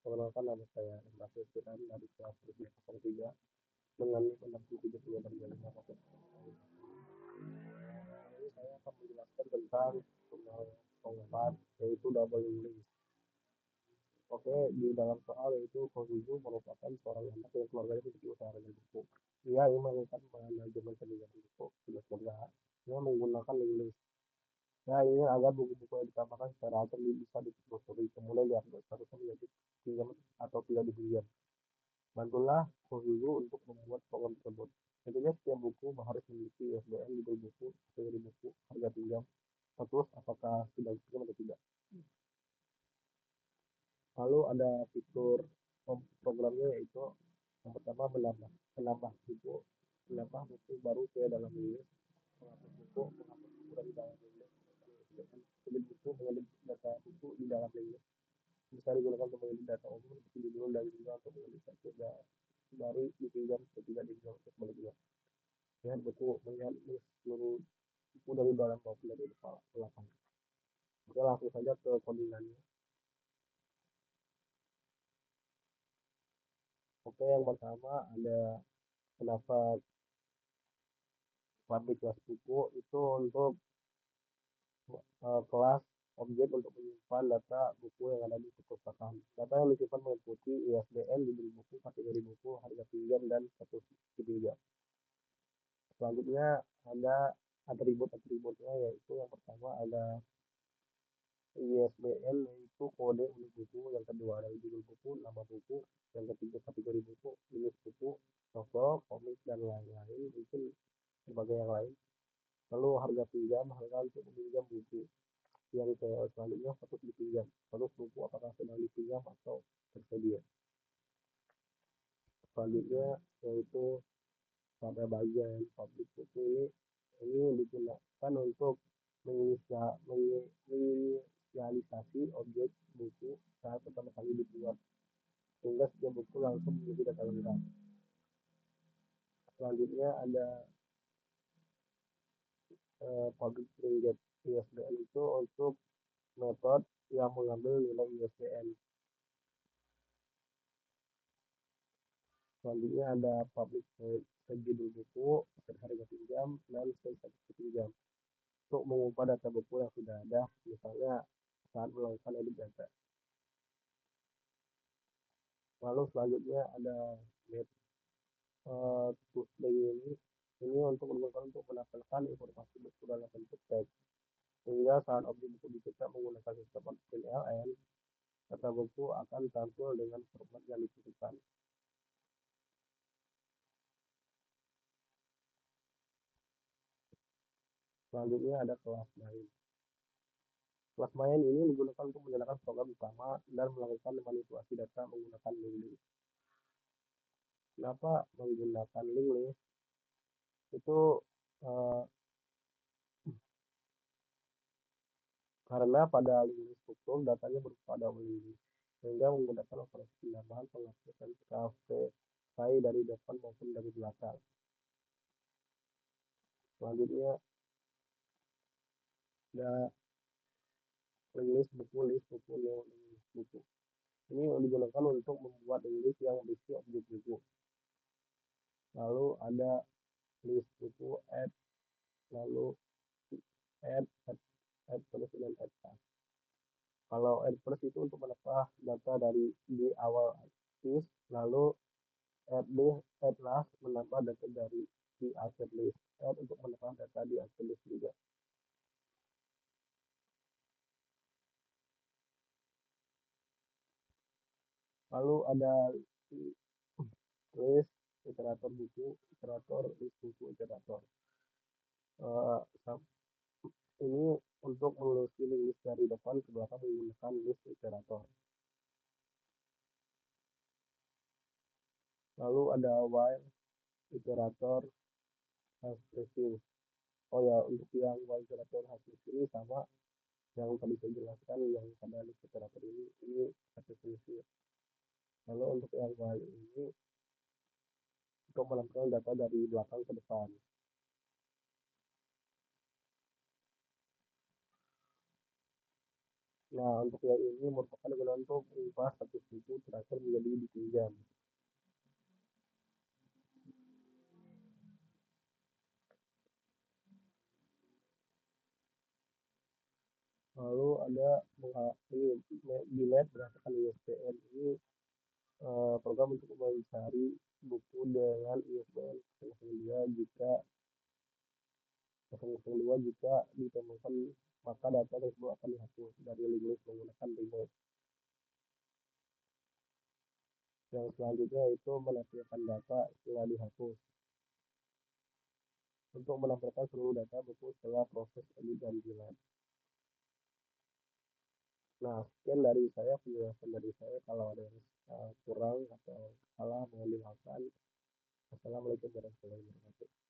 Perkenalkan nama saya Ibrahim Firman dari kelas 303 dengan NIM 67325. Ini saya akan menjelaskan tentang pengetahuan yaitu double English. Oke, di dalam soal yaitu Kohizu merupakan seorang anak yang keluarganya memiliki usaha dengan buku. Ia ingin melakukan manajemen pendidikan buku sudah kerja. Ia menggunakan English. Ya, ini agar buku-buku yang ditambahkan secara acak bisa ditelusuri, kemudian diupload seharusnya menjadi pinjam atau tidak dipinjam. Bantulah Kohizu untuk membuat program tersebut. Intinya setiap buku harus memiliki ISBN, judul buku, kategori buku, harga pinjam, status apakah sudah dipinjam atau tidak. Lalu ada fitur programnya yaitu yang pertama menambah buku baru ke dalam English, menghapus buku dari dalam English, edit buku mengedit data buku di dalam English. Bisa digunakan untuk mengedit data umum seperti judul dan juga untuk mengedit satu dari dipinjam ketika dipinjam untuk sebaliknya. Lihat buku melihat seluruh buku dari dalam maupun dari belakang. Oke, langsung saja ke codingannya. Oke, yang pertama ada kenapa public kelas buku itu untuk kelas objek untuk menyimpan data buku yang ada di perpustakaan. Data yang disimpan meliputi ISBN, judul buku, kategori buku, harga pinjam, dan status pinjam. Selanjutnya ada atribut-atributnya, yaitu yang pertama ada ISBN yaitu kode unit buku, yang kedua ada judul buku, nama buku, yang ketiga kategori buku, jenis buku, novel, komik, dan lain-lain, mungkin berbagai yang lain. Lalu harga pinjam, harga untuk meminjam buku. Yang selanjutnya status dipinjam, status buku apakah sedang dipinjam atau tersedia. Selanjutnya yaitu pada bagian publik buku ini digunakan untuk menginisialisasi objek buku saat pertama kali dibuat, sehingga setiap buku langsung menjadi data lengkap. Selanjutnya ada public string ISBN itu untuk metode yang mengambil nilai ISBN. Selanjutnya ada public judul buku, harga pinjam, dan status pinjam untuk mengubah data buku yang sudah ada, misalnya saat melakukan edit data. Lalu selanjutnya ada ini untuk menampilkan informasi buku dalam bentuk teks, sehingga saat objek buku dicetak menggunakan sistem PLN, data buku akan tampil dengan format yang ditentukan. Selanjutnya ada kelas main. Kelas main ini digunakan untuk menjalankan program utama dan melakukan manipulasi data menggunakan link. Kenapa menggunakan link? Itu karena pada link struktur datanya berupa double link, sehingga menggunakan operasi penambahan penghapusan KPI dari depan maupun dari belakang. Selanjutnya ada list buku. Ini digunakan untuk membuat list yang berisi objek buku. Lalu ada list buku, add, lalu add plus dan add plus. Kalau add plus itu untuk menambah data dari di awal list, lalu add last menambah data dari di akhir list, add untuk menambah data di akhir list juga. Lalu ada list, iterator buku, iterator list buku, iterator. Ini untuk menelusuri list dari depan ke belakang menggunakan list iterator. Lalu ada while, iterator, hash Oh ya, untuk yang while iterator hash ini sama yang tadi saya jelaskan, yang pada list iterator ini hash. Lalu untuk yang while ini untuk menampilkan data dari belakang ke depan. Nah, untuk yang ini merupakan digunakan untuk mengubah status buku jam. Lalu ada delete berdasarkan ISBN. Ini program untuk mencari buku dengan ISBN 002 jika 002 jika ditemukan, maka data tersebut akan dihapus dari link menggunakan remote. Yang selanjutnya itu menampilkan data setelah dihapus. Untuk menampilkan seluruh data buku setelah proses edit dan delete. Nah, sekian dari saya, penjelasan dari saya. Kalau ada yang kurang atau salah, mohon dimaafkan. Assalamualaikum warahmatullahi wabarakatuh.